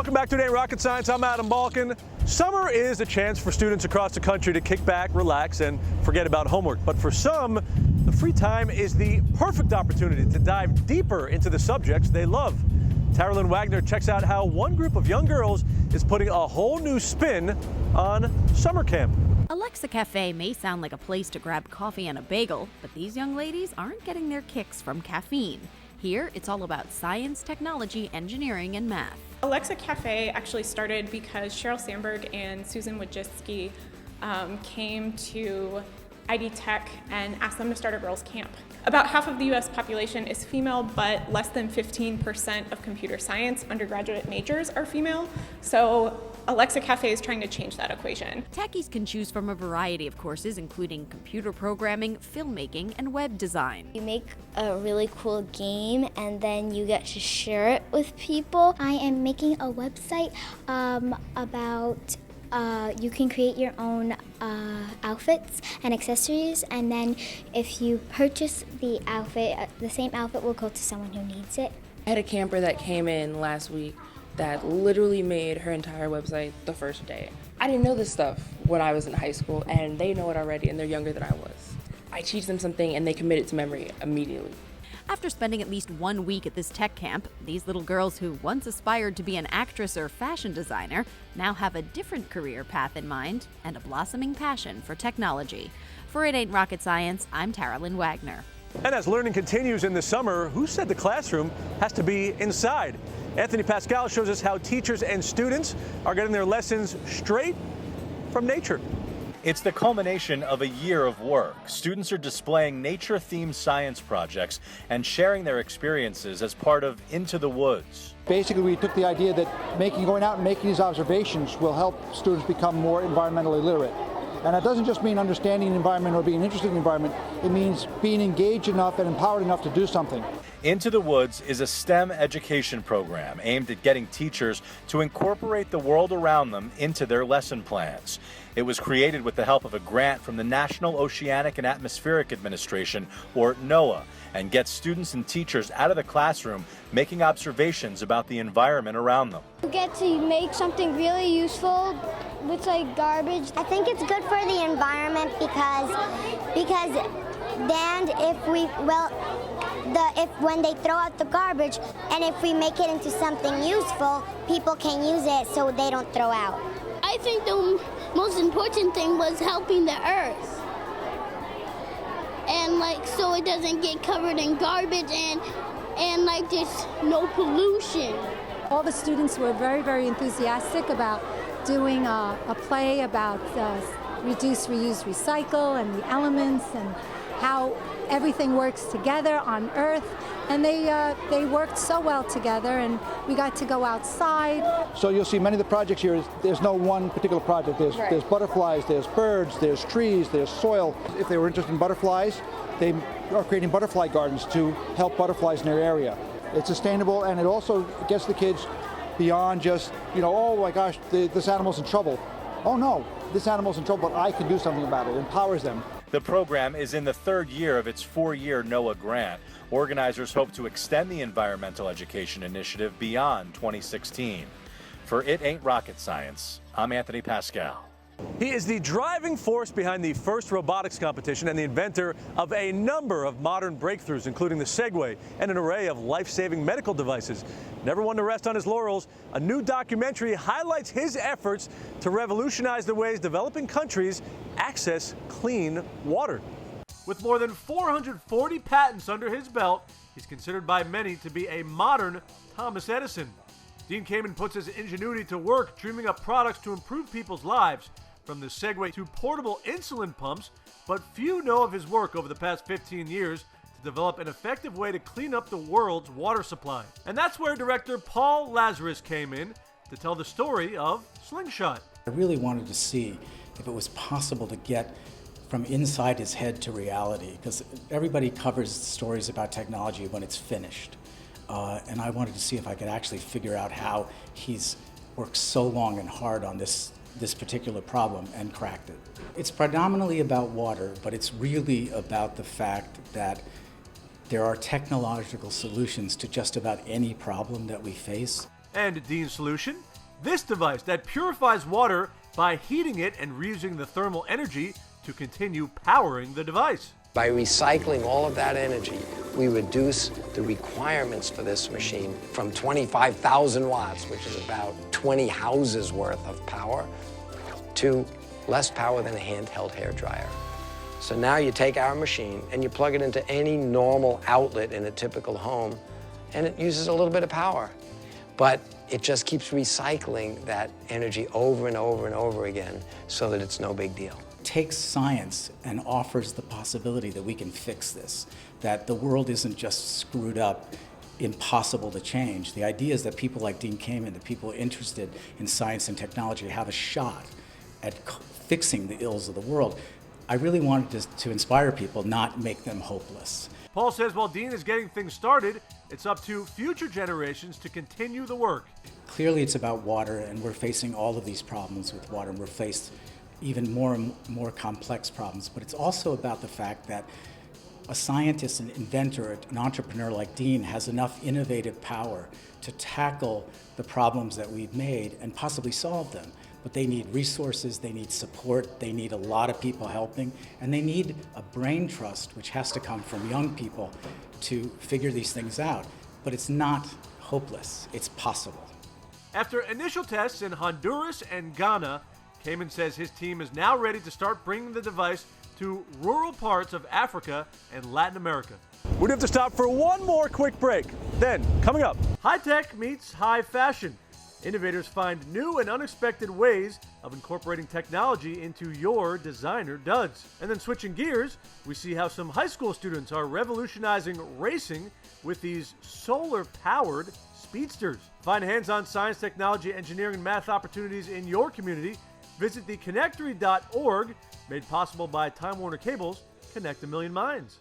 Welcome back to Today in Rocket Science. I'm Adam Balkin. Summer is a chance for students across the country to kick back, relax, and forget about homework. But for some, the free time is the perfect opportunity to dive deeper into the subjects they love. Taralyn Wagner checks out how one group of young girls is putting a whole new spin on summer camp. Alexa Cafe may sound like a place to grab coffee and a bagel, but these young ladies aren't getting their kicks from caffeine. Here, it's all about science, technology, engineering, and math. Alexa Cafe actually started because Sheryl Sandberg and Susan Wojcicki came to ID Tech and asked them to start a girls' camp. About half of the U.S. population is female, but less than 15% of computer science undergraduate majors are female. So Alexa Cafe is trying to change that equation. Techies can choose from a variety of courses, including computer programming, filmmaking, and web design. You make a really cool game and then you get to share it with people. I am making a website about you can create your own outfits and accessories, and then if you purchase the outfit, the same outfit will go to someone who needs it. I had a camper that came in last week that literally made her entire website the first day. I didn't know this stuff when I was in high school, and they know it already, and they're younger than I was. I teach them something, and they commit it to memory immediately. After spending at least 1 week at this tech camp, these little girls who once aspired to be an actress or fashion designer now have a different career path in mind and a blossoming passion for technology. For It Ain't Rocket Science, I'm Taralyn Wagner. And as learning continues in the summer, who said the classroom has to be inside? Anthony Pascal shows us how teachers and students are getting their lessons straight from nature. It's the culmination of a year of work. Students are displaying nature-themed science projects and sharing their experiences as part of Into the Woods. Basically, we took the idea that going out and making these observations will help students become more environmentally literate. And that doesn't just mean understanding the environment or being interested in the environment. It means being engaged enough and empowered enough to do something. Into the Woods is a STEM education program aimed at getting teachers to incorporate the world around them into their lesson plans. It was created with the help of a grant from the National Oceanic and Atmospheric Administration, or NOAA, and gets students and teachers out of the classroom making observations about the environment around them. You get to make something really useful with like garbage. I think it's good for the environment because then if when they throw out the garbage and if we make it into something useful, people can use it so they don't throw out. I think the most important thing was helping the earth. And like so it doesn't get covered in garbage and like there's no pollution. All the students were very, very enthusiastic about doing a play about reduce, reuse, recycle and the elements and how everything works together on Earth. And they worked so well together, and we got to go outside. So you'll see many of the projects here, there's no one particular project. There's butterflies, there's birds, there's trees, there's soil. If they were interested in butterflies, they are creating butterfly gardens to help butterflies in their area. It's sustainable, and it also gets the kids beyond just, oh my gosh, this animal's in trouble. Oh no, this animal's in trouble, but I can do something about it. It empowers them. The program is in the third year of its 4-year NOAA grant. Organizers hope to extend the environmental education initiative beyond 2016. For It Ain't Rocket Science, I'm Anthony Pascal. He is the driving force behind the first robotics competition and the inventor of a number of modern breakthroughs, including the Segway and an array of life-saving medical devices. Never one to rest on his laurels, a new documentary highlights his efforts to revolutionize the ways developing countries access clean water. With more than 440 patents under his belt, he's considered by many to be a modern Thomas Edison. Dean Kamen puts his ingenuity to work dreaming up products to improve people's lives, from the Segway to portable insulin pumps, but few know of his work over the past 15 years to develop an effective way to clean up the world's water supply. And that's where director Paul Lazarus came in to tell the story of Slingshot. I really wanted to see if it was possible to get from inside his head to reality, because everybody covers stories about technology when it's finished. And I wanted to see if I could actually figure out how he's worked so long and hard on this particular problem and cracked it. It's predominantly about water, but it's really about the fact that there are technological solutions to just about any problem that we face. And Dean's solution? this device that purifies water by heating it and reusing the thermal energy to continue powering the device. By recycling all of that energy, we reduce the requirements for this machine from 25,000 watts, which is about 20 houses worth of power, to less power than a handheld hairdryer. So now you take our machine and you plug it into any normal outlet in a typical home, and it uses a little bit of power. But it just keeps recycling that energy over and over and over again so that it's no big deal. Takes science and offers the possibility that we can fix this, that the world isn't just screwed up, impossible to change. The idea is that people like Dean Kamen, the people interested in science and technology, have a shot at fixing the ills of the world. I really wanted to inspire people, not make them hopeless. Paul says while Dean is getting things started, it's up to future generations to continue the work. Clearly it's about water, and we're facing all of these problems with water, and we're faced even more and more complex problems. But it's also about the fact that a scientist, an inventor, an entrepreneur like Dean has enough innovative power to tackle the problems that we've made and possibly solve them. But they need resources, they need support, they need a lot of people helping, and they need a brain trust, which has to come from young people to figure these things out. But it's not hopeless, it's possible. After initial tests in Honduras and Ghana, Kamen says his team is now ready to start bringing the device to rural parts of Africa and Latin America. We'd have to stop for one more quick break. Then, coming up, high tech meets high fashion. Innovators find new and unexpected ways of incorporating technology into your designer duds. And then switching gears, we see how some high school students are revolutionizing racing with these solar-powered speedsters. Find hands-on science, technology, engineering, and math opportunities in your community. Visit theconnectory.org, made possible by Time Warner Cable's Connect a Million Minds.